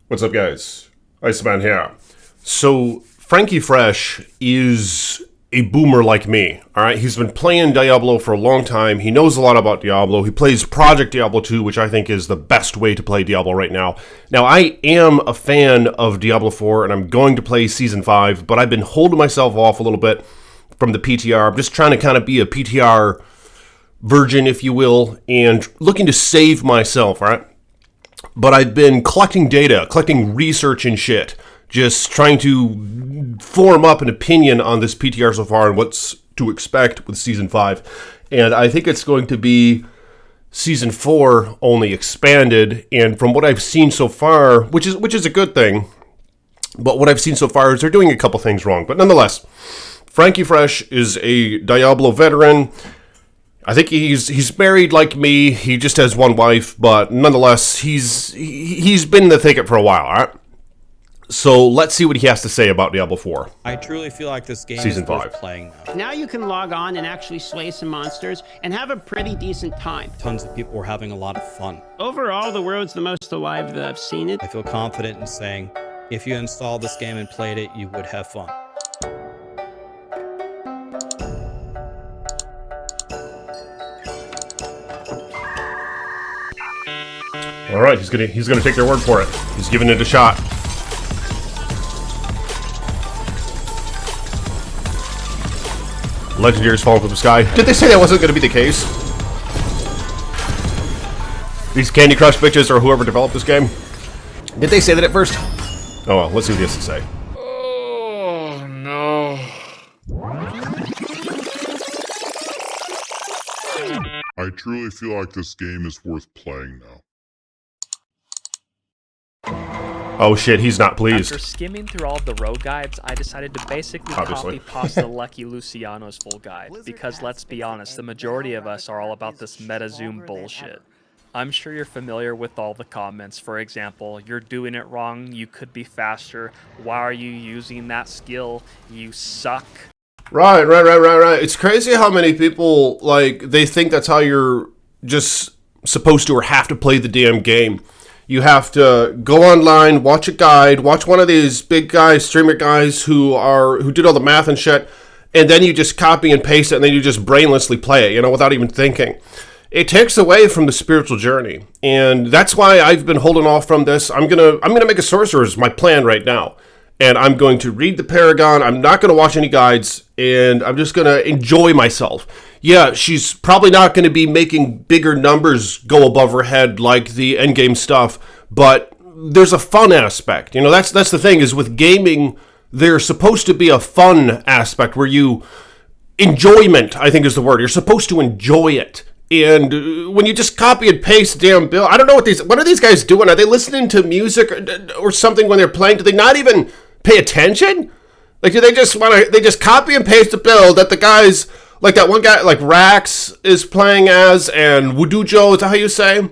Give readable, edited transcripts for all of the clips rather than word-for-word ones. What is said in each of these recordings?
What's up, guys? Iceman here. So, Frankie Fresh is a boomer like me, alright? He's been playing Diablo for a long time. He knows a lot about Diablo. He plays Project Diablo 2, which I think is the best way to play Diablo right now. Now, I am a fan of Diablo 4, and I'm going to play Season 5, but I've been holding myself off a little bit from the PTR. I'm just trying to kind of be a PTR virgin, if you will, and looking to save myself, alright? But I've been collecting data, collecting research and shit, just trying to form up an opinion on this PTR so far and what's to expect with Season 5. And I think it's going to be Season 4 only expanded, and from what I've seen so far, which is a good thing, but what I've seen so far is they're doing a couple things wrong. But nonetheless, Frankie Fresh is a Diablo veteran. I think he's married like me. He just has one wife, but nonetheless, he's been in the thicket for a while, all right? So let's see what he has to say about Diablo 4. I truly feel like this game Season is worth 5. playing now. Now you can log on and actually slay some monsters and have a pretty decent time. Tons of people were having a lot of fun. Overall, the world's the most alive that I've seen it. I feel confident in saying, if you installed this game and played it, you would have fun. All right, he's gonna take their word for it. He's giving it a shot. Legendary's falling from the sky. Did they say that wasn't gonna be the case? These Candy Crush bitches or whoever developed this game? Did they say that at first? Oh well, let's see what he has to say. Oh no. I truly feel like this game is worth playing now. Oh shit, he's not pleased. After skimming through all of the rogue guides, I decided to basically Obviously. copy-paste Lucky Luciano's full guide, because let's be honest, the majority of us are all about this meta-zoom bullshit. I'm sure you're familiar with all the comments. For example, you're doing it wrong, you could be faster, why are you using that skill, you suck. Right. It's crazy how many people, like, they think that's how you're just supposed to or have to play the damn game. You have to go online, watch a guide, watch one of these big guys, streamer guys who did all the math and shit, and then you just copy and paste it, and then you just brainlessly play it, you know, without even thinking. It takes away from the spiritual journey, and that's why I've been holding off from this. I'm gonna make a sorcerer's my plan right now, and I'm going to read the Paragon. I'm not gonna watch any guides, and I'm just gonna enjoy myself. Yeah, she's probably not going to be making bigger numbers go above her head like the endgame stuff, but there's a fun aspect. You know, that's the thing, is with gaming, there's supposed to be a fun aspect where enjoyment, I think is the word. You're supposed to enjoy it. And when you just copy and paste damn bill, I don't know what are these guys doing? Are they listening to music or something when they're playing? Do they not even pay attention? Like, do they just copy and paste a build that the guys, like that one guy, like Rax is playing as, and Wudujo, is that how you say?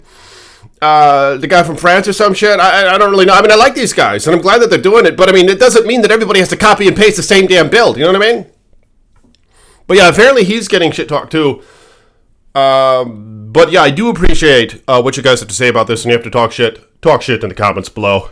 The guy from France or some shit? I don't really know. I mean, I like these guys, and I'm glad that they're doing it, but I mean, it doesn't mean that everybody has to copy and paste the same damn build, you know what I mean? But yeah, apparently he's getting shit talked too. But yeah, I do appreciate what you guys have to say about this, and you have to talk shit in the comments below.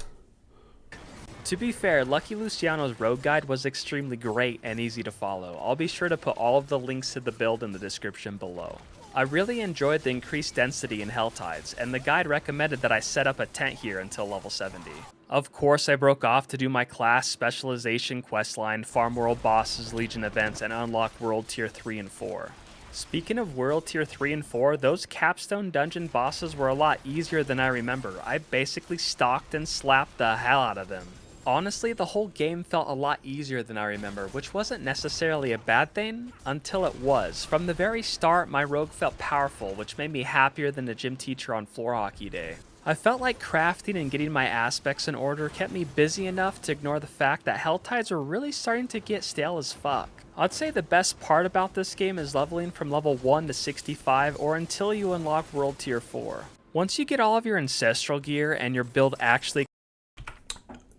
To be fair, Lucky Luciano's rogue guide was extremely great and easy to follow. I'll be sure to put all of the links to the build in the description below. I really enjoyed the increased density in Helltides, and the guide recommended that I set up a tent here until level 70. Of course, I broke off to do my class, specialization, questline, farm world bosses, legion events, and unlock world tier 3 and 4. Speaking of world tier 3 and 4, those capstone dungeon bosses were a lot easier than I remember. I basically stalked and slapped the hell out of them. Honestly, the whole game felt a lot easier than I remember, which wasn't necessarily a bad thing, until it was. From the very start, my rogue felt powerful, which made me happier than the gym teacher on floor hockey day. I felt like crafting and getting my aspects in order kept me busy enough to ignore the fact that Helltides were really starting to get stale as fuck. I'd say the best part about this game is leveling from level 1 to 65 or until you unlock world tier 4. Once you get all of your ancestral gear and your build actually...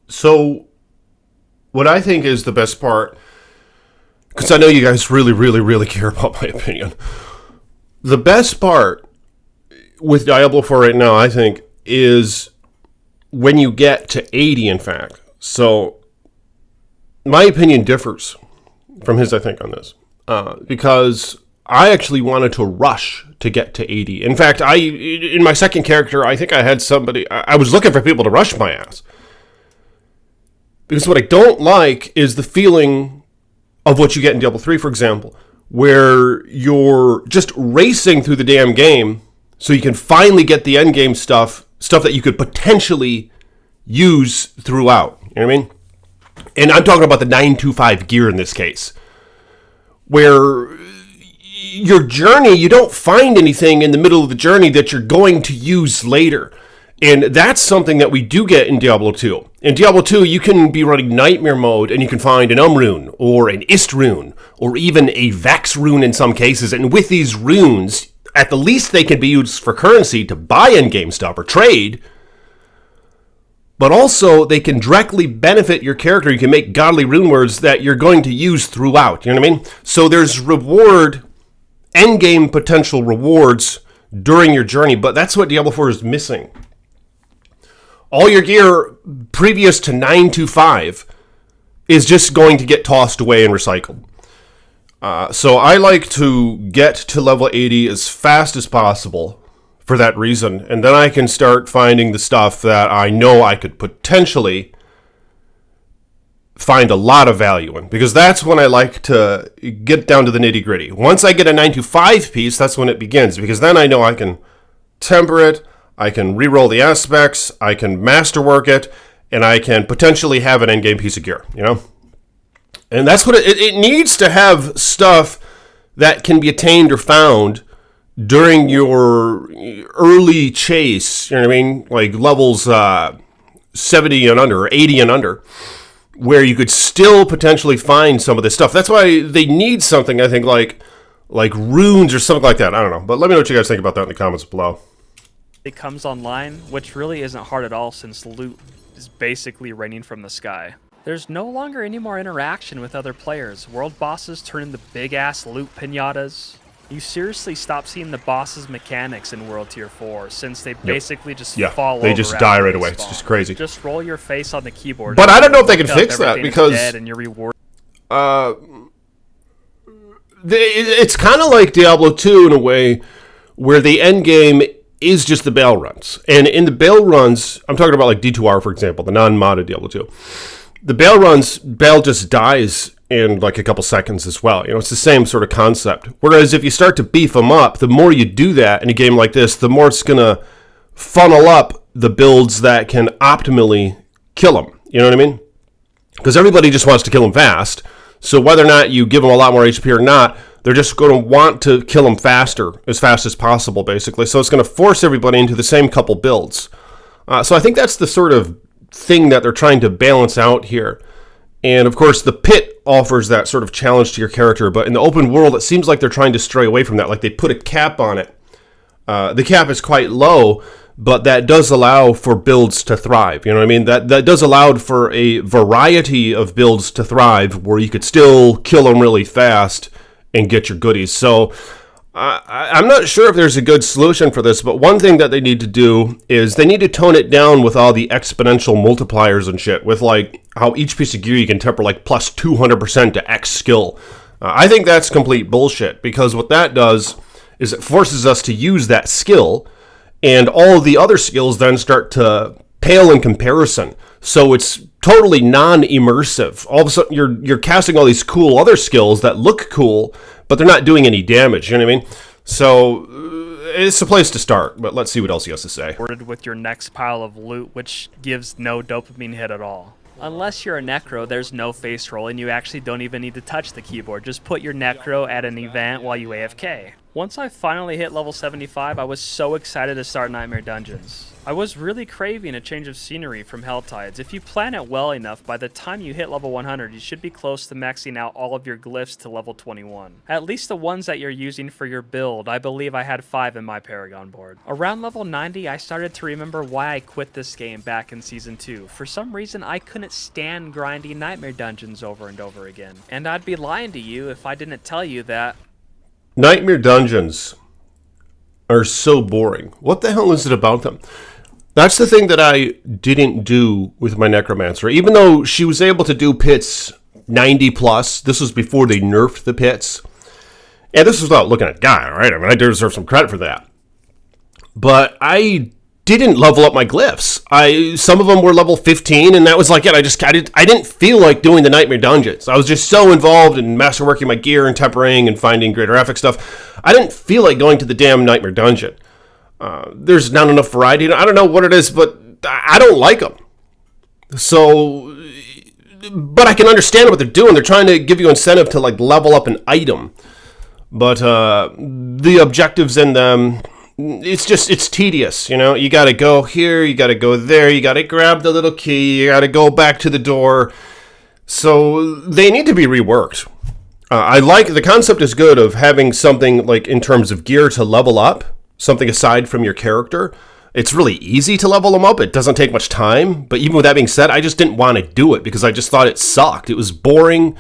So, what I think is the best part, because I know you guys really care about my opinion. The best part with Diablo 4 right now, I think, is when you get to 80, in fact. So my opinion differs from his, I think, on this. Because I actually wanted to rush to get to 80. In fact, in my second character, I think I had somebody... I was looking for people to rush my ass. Because what I don't like is the feeling of what you get in Diablo 3, for example, where you're just racing through the damn game so you can finally get the end game stuff that you could potentially use throughout. You know what I mean? And I'm talking about the 925 gear in this case, where your journey, you don't find anything in the middle of the journey that you're going to use later. And that's something that we do get in Diablo 2. In Diablo 2, you can be running Nightmare mode and you can find an rune or an Ist rune or even a Vex rune in some cases. And with these runes, at the least they can be used for currency to buy endgame stuff or trade. But also they can directly benefit your character. You can make godly rune words that you're going to use throughout. You know what I mean? So there's endgame potential rewards during your journey. But that's what Diablo 4 is missing. All your gear previous to 925 is just going to get tossed away and recycled. So I like to get to level 80 as fast as possible for that reason. And then I can start finding the stuff that I know I could potentially find a lot of value in. Because that's when I like to get down to the nitty gritty. Once I get a 925 piece, that's when it begins. Because then I know I can temper it. I can re-roll the aspects, I can masterwork it, and I can potentially have an endgame piece of gear, you know? And that's what it needs to have stuff that can be attained or found during your early chase, you know what I mean? Like levels 70 and under, or 80 and under, where you could still potentially find some of this stuff. That's why they need something, I think, like runes or something like that. I don't know. But let me know what you guys think about that in the comments below. It comes online, which really isn't hard at all since loot is basically raining from the sky. There's no longer any more interaction with other players. World bosses turn into big-ass loot pinatas. You seriously stop seeing the boss's mechanics in World Tier 4 since they basically just fall over. They just die right away. It's just crazy. Just roll your face on the keyboard. But I don't know if they can fix that because dead and you're rewarded. It's kind of like Diablo 2 in a way where the end game is just the bail runs. And in the bail runs, I'm talking about like D2R, for example, the non-modded Diablo 2. The bail runs, bail just dies in like a couple seconds as well. You know, it's the same sort of concept. Whereas if you start to beef them up, the more you do that in a game like this, the more it's going to funnel up the builds that can optimally kill them. You know what I mean? Because everybody just wants to kill them fast. So whether or not you give them a lot more HP or not, they're just going to want to kill them faster, as fast as possible, basically. So it's going to force everybody into the same couple builds. So I think that's the sort of thing that they're trying to balance out here. And, of course, the pit offers that sort of challenge to your character. But in the open world, it seems like they're trying to stray away from that. Like they put a cap on it. The cap is quite low, but that does allow for builds to thrive. You know what I mean? That does allow for a variety of builds to thrive where you could still kill them really fast and get your goodies. So I'm not sure if there's a good solution for this, but one thing that they need to do is they need to tone it down with all the exponential multipliers and shit, with like how each piece of gear you can temper like plus 200% to X skill. I think that's complete bullshit, because what that does is it forces us to use that skill, and all of the other skills then start to pale in comparison. So it's totally non-immersive. All of a sudden, you're casting all these cool other skills that look cool, but they're not doing any damage. You know what I mean? So it's a place to start. But let's see what else he has to say. With your next pile of loot, which gives no dopamine hit at all. Unless you're a Necro, there's no face roll, and you actually don't even need to touch the keyboard. Just put your Necro at an event while you AFK. Once I finally hit level 75, I was so excited to start Nightmare Dungeons. I was really craving a change of scenery from Helltides. If you plan it well enough, by the time you hit level 100, you should be close to maxing out all of your glyphs to level 21. At least the ones that you're using for your build. I believe I had 5 in my Paragon board. Around level 90, I started to remember why I quit this game back in Season 2. For some reason, I couldn't stand grinding Nightmare Dungeons over and over again. And I'd be lying to you if I didn't tell you that Nightmare Dungeons are so boring. What the hell is it about them? That's the thing that I didn't do with my Necromancer. Even though she was able to do pits 90 plus, this was before they nerfed the pits. And this was without looking at Guy, right? I mean, I deserve some credit for that. But I didn't level up my glyphs. Some of them were level 15, and that was like it. I didn't feel like doing the Nightmare Dungeons. I was just so involved in masterworking my gear and tempering and finding greater epic stuff. I didn't feel like going to the damn Nightmare Dungeon. There's not enough variety. I don't know what it is, but I don't like them. So, but I can understand what they're doing. They're trying to give you incentive to like level up an item. But the objectives in them, it's tedious. You know, you got to go here, you got to go there, you got to grab the little key, you got to go back to the door. So they need to be reworked. I like the concept is good of having something like in terms of gear to level up. Something aside from your character. It's really easy to level them up. It doesn't take much time. But even with that being said, I just didn't want to do it because I just thought it sucked. It was boring.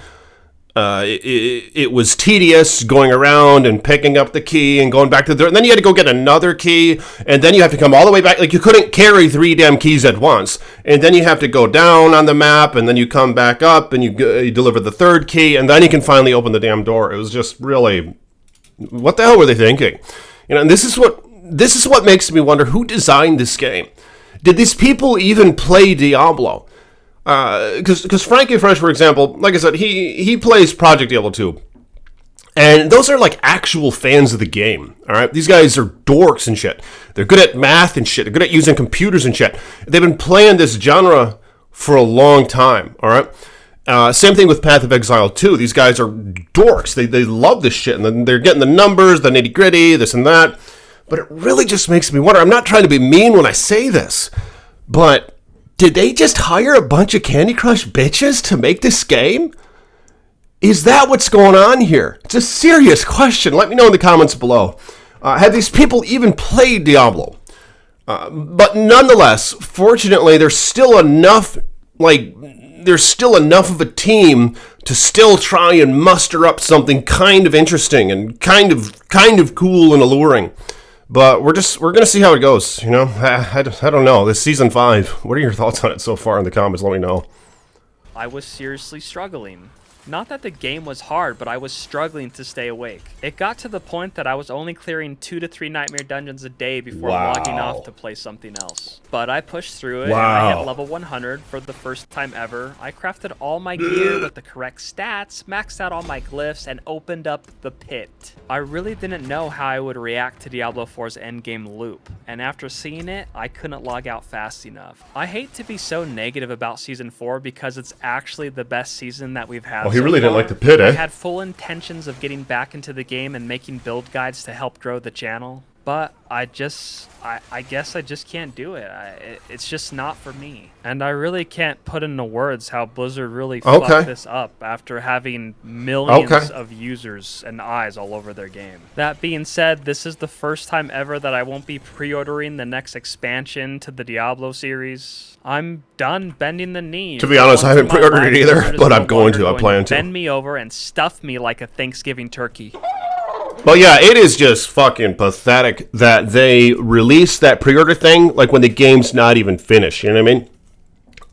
It was tedious going around and picking up the key and going back to the door. And then you had to go get another key. And then you have to come all the way back. Like you couldn't carry 3 damn keys at once. And then you have to go down on the map. And then you come back up and you deliver the 3rd key. And then you can finally open the damn door. It was just really... What the hell were they thinking? You know, and this is what makes me wonder who designed this game. Did these people even play Diablo? Because Frankie Fresh, for example, like I said, he plays Project Diablo 2. And those are like actual fans of the game. All right, these guys are dorks and shit. They're good at math and shit. They're good at using computers and shit. They've been playing this genre for a long time. All right. Same thing with Path of Exile 2. These guys are dorks. They love this shit. And then they're getting the numbers, the nitty gritty, this and that. But it really just makes me wonder. I'm not trying to be mean when I say this. But did they just hire a bunch of Candy Crush bitches to make this game? Is that what's going on here? It's a serious question. Let me know in the comments below. Have these people even played Diablo? But nonetheless, fortunately, there's still enough of a team to still try and muster up something kind of interesting and kind of cool and alluring. But we're gonna see how it goes. You know, I don't know. This season 5. What are your thoughts on it so far in the comments? Let me know. I was seriously struggling. Not that the game was hard, but I was struggling to stay awake. It got to the point that I was only clearing 2 to 3 nightmare dungeons a day before logging off to play something else. But I pushed through it, and I hit level 100 for the first time ever. I crafted all my gear with the correct stats, maxed out all my glyphs, and opened up the pit. I really didn't know how I would react to Diablo 4's endgame loop, and after seeing it, I couldn't log out fast enough. I hate to be so negative about Season 4 because it's actually the best season that we've had. He really didn't like the pit, eh? I had full intentions of getting back into the game and making build guides to help grow the channel, but I guess I just can't do it. It's just not for me. And I really can't put into words how Blizzard really fucked this up after having millions of users and eyes all over their game. That being said, this is the first time ever that I won't be pre-ordering the next expansion to the Diablo series. I'm done bending the knee. To be honest, I haven't pre-ordered it either, but I'm going to. I plan to. Bend me over and stuff me like a Thanksgiving turkey. But yeah, it is just fucking pathetic that they released that pre-order thing like when the game's not even finished, you know what I mean?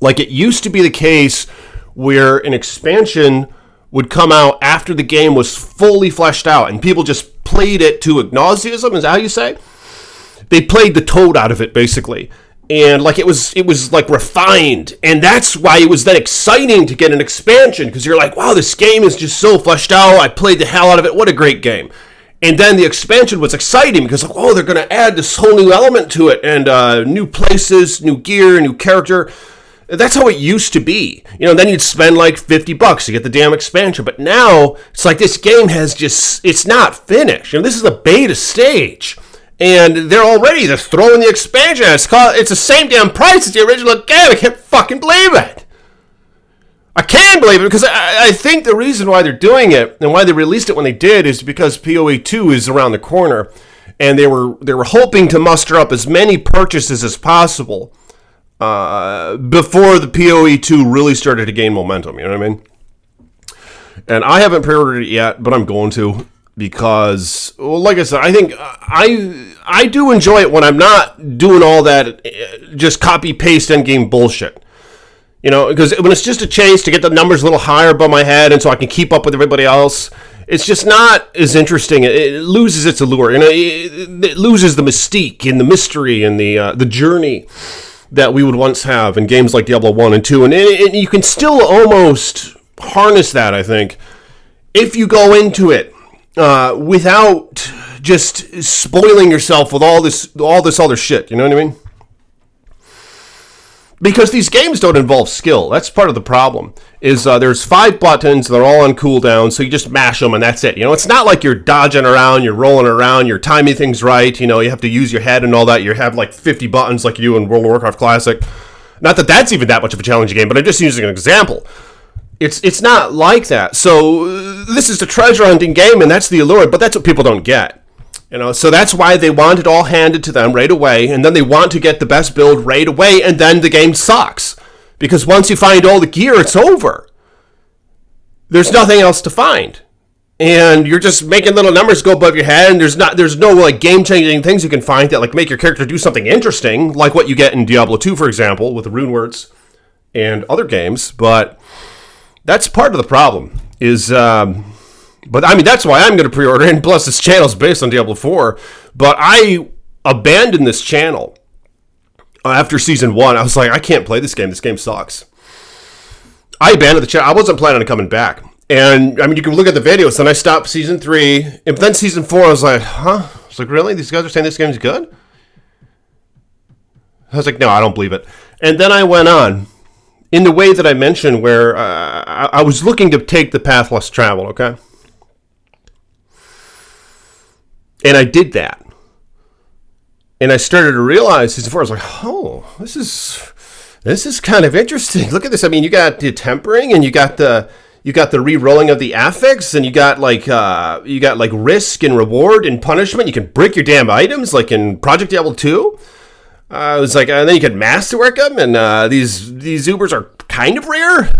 Like it used to be the case where an expansion would come out after the game was fully fleshed out and people just played it to nauseam, is that how you say? They played the toad out of it, basically. And like it was like refined, and that's why it was then exciting to get an expansion, because you're like, wow, this game is just so fleshed out. I played the hell out of it. What a great game. And then the expansion was exciting because, oh, they're going to add this whole new element to it, and new places, new gear, new character. That's how it used to be. You know, then you'd spend like $50 to get the damn expansion. But now it's like this game it's not finished. You know, this is a beta stage. And they're throwing the expansion. It's the same damn price as the original game. I can't fucking believe it. I can believe it because I think the reason why they're doing it and why they released it when they did is because PoE 2 is around the corner, and they were hoping to muster up as many purchases as possible before the PoE 2 really started to gain momentum. You know what I mean? And I haven't pre-ordered it yet, but I'm going to. because, well, like I said, I think I do enjoy it when I'm not doing all that just copy-paste endgame bullshit. You know, because when it's just a chase to get the numbers a little higher above my head and so I can keep up with everybody else, it's just not as interesting. It loses its allure. You know, it loses the mystique and the mystery and the journey that we would once have in games like Diablo 1 and 2. And you can still almost harness that, I think, if you go into it without just spoiling yourself with all this other shit. You know what I mean? Because these games don't involve skill. That's part of the problem. Is there's 5 buttons, they're all on cooldown, so you just mash them and that's it. You know, it's not like you're dodging around, you're rolling around, you're timing things right. You know, you have to use your head and all that. You have like 50 buttons like you do in World of Warcraft Classic. Not that that's even that much of a challenging game, but I'm just using an example. It's not like that. So this is a treasure hunting game, and that's the allure. But that's what people don't get. You know, so that's why they want it all handed to them right away, and then they want to get the best build right away, and then the game sucks. Because once you find all the gear, it's over. There's nothing else to find. And you're just making little numbers go above your head, and there's no like game-changing things you can find that like make your character do something interesting, like what you get in Diablo 2, for example, with the rune words and other games. But that's part of the problem, is... But I mean, that's why I'm going to pre-order it. And plus, this channel is based on Diablo 4. But I abandoned this channel after Season 1. I was like, I can't play this game. This game sucks. I abandoned the channel. I wasn't planning on coming back. And, I mean, you can look at the videos. Then I stopped Season 3. And then Season 4, I was like, huh? I was like, really? These guys are saying this game's good? I was like, no, I don't believe it. And then I went on in the way that I mentioned where I was looking to take the path less traveled, okay? And I did that. And I started to realize Season 4, I was like, oh, this is kind of interesting. Look at this. I mean, you got the tempering, and you got the re-rolling of the affix, and you got like risk and reward and punishment. You can break your damn items like in Project Diablo 2. It was like, and then you can masterwork them, and these Ubers are kind of rare.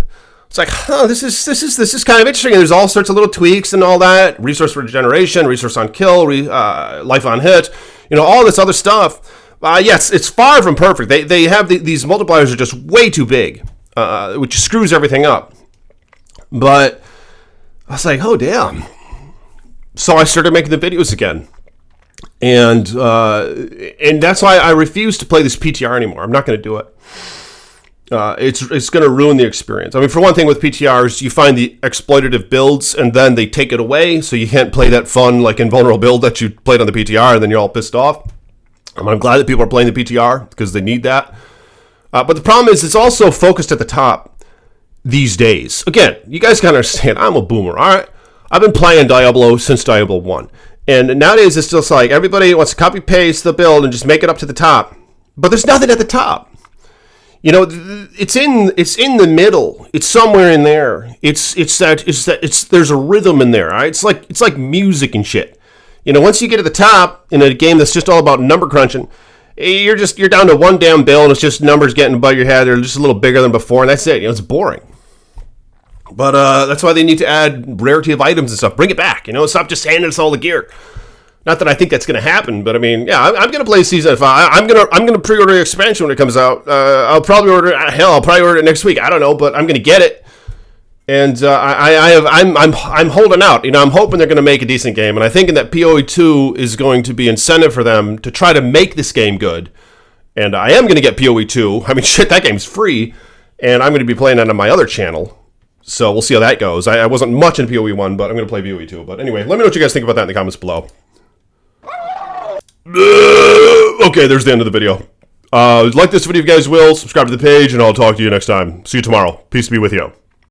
It's like, huh, this is kind of interesting. And there's all sorts of little tweaks and all that. Resource regeneration, resource on kill, life on hit, you know, all this other stuff. Yes, it's far from perfect. They have these multipliers are just way too big, which screws everything up. But I was like, oh damn. So I started making the videos again. And that's why I refuse to play this PTR anymore. I'm not going to do it. It's going to ruin the experience. I mean, for one thing, with PTRs, you find the exploitative builds, and then they take it away, so you can't play that fun, like, invulnerable build that you played on the PTR, and then you're all pissed off. I'm glad that people are playing the PTR, because they need that. But the problem is, it's also focused at the top these days. Again, you guys gotta understand, I'm a boomer, alright? I've been playing Diablo since Diablo 1. And nowadays, it's just like, everybody wants to copy-paste the build and just make it up to the top. But there's nothing at the top. You know, it's in the middle. It's somewhere in there. There's a rhythm in there. Right? It's like music and shit. You know, once you get to the top in a game that's just all about number crunching, you're down to one damn bill, and it's just numbers getting above your head. They're just a little bigger than before, and that's it. You know, it's boring. But that's why they need to add rarity of items and stuff. Bring it back. You know, stop just handing us all the gear. Not that I think that's going to happen, but I mean, yeah, I'm going to play Season 5. I'm going to pre-order the expansion when it comes out. I'll probably order it next week. I don't know, but I'm going to get it. And I'm holding out. You know, I'm hoping they're going to make a decent game, and I think that PoE 2 is going to be incentive for them to try to make this game good. And I am going to get PoE 2. I mean, shit, that game's free, and I'm going to be playing that on my other channel. So we'll see how that goes. I wasn't much in PoE 1, but I'm going to play PoE 2. But anyway, let me know what you guys think about that in the comments below. Okay, there's the end of the video. Like this video if you guys will. Subscribe to the page, and I'll talk to you next time. See you tomorrow. Peace be with you.